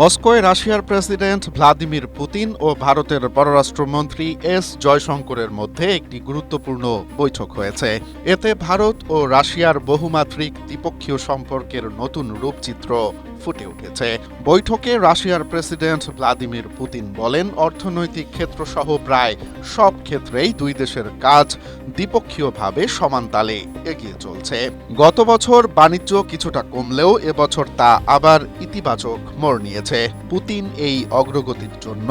মস্কোয় রাশিয়ার president Vladimir Putin ও ভারতের পররাষ্ট্রমন্ত্রী এস জয়শঙ্করের মধ্যে একটি গুরুত্বপূর্ণ বৈঠক হয়েছে। এতে ভারত ও রাশিয়ার বহুমাত্রিক দ্বিপক্ষীয় সম্পর্কের নতুন রূপচিত্র ফুটে উঠেছে। বৈঠকে রাশিয়ার প্রেসিডেন্ট ভ্লাদিমির পুতিন বলেন, অর্থনৈতিক ক্ষেত্রসহ প্রায় সব ক্ষেত্রেই দুই দেশের কাজ দ্বিপক্ষীয়ভাবে সমান তালে এগিয়ে চলছে। গত বছর বাণিজ্য কিছুটা কমলেও এবছর তা আবার ইতিবাচক মোড় নিয়েছে। পুতিন এই অগ্রগতির জন্য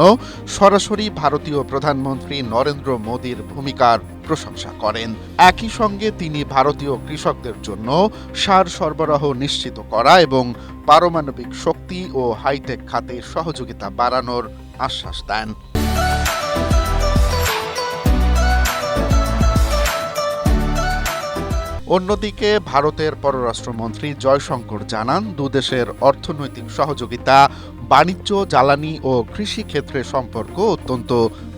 সরাসরি ভারতীয় প্রধানমন্ত্রী নরেন্দ্র মোদীর ভূমিকার প্রশংসা করেন। একই সঙ্গে তিনি ভারতীয় কৃষকদের জন্য সার সরবরাহ নিশ্চিত করা এবং পারমাণবিক শক্তি ও হাইটেক খাতে সহযোগিতা বাড়ানোর আশ্বাস দেন। অন্যদিকে ভারতের পররাষ্ট্রমন্ত্রী জয়শঙ্কর জানান, দুদেশের অর্থনৈতিক সহযোগিতা, বাণিজ্য, জ্বালানি ও কৃষি ক্ষেত্রে সম্পর্ক অত্যন্ত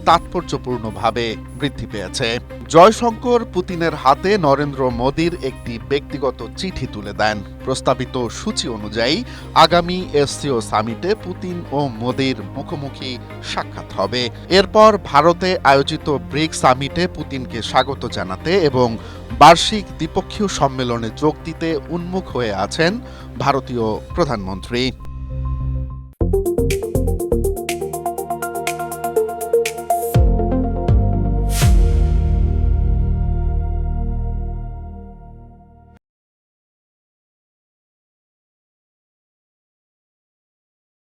তাৎপর্যপূর্ণভাবে বৃদ্ধি পেয়েছে। জয়শঙ্কর পুতিনের হাতে নরেন্দ্র মোদীর একটি ব্যক্তিগত চিঠি তুলে দেন। প্রস্তাবিত সূচি অনুযায়ী আগামী এসসিও সামিটে পুতিন ও মোদীর মুখোমুখি সাক্ষাৎ হবে। এরপর ভারতে আয়োজিত ব্রিক্স সামিটে পুতিনকে স্বাগত জানাতে এবং বার্ষিক দ্বিপক্ষীয় সম্মেলনে যোগ দিতে উন্মুখ হয়ে আছেন ভারতীয় প্রধানমন্ত্রী।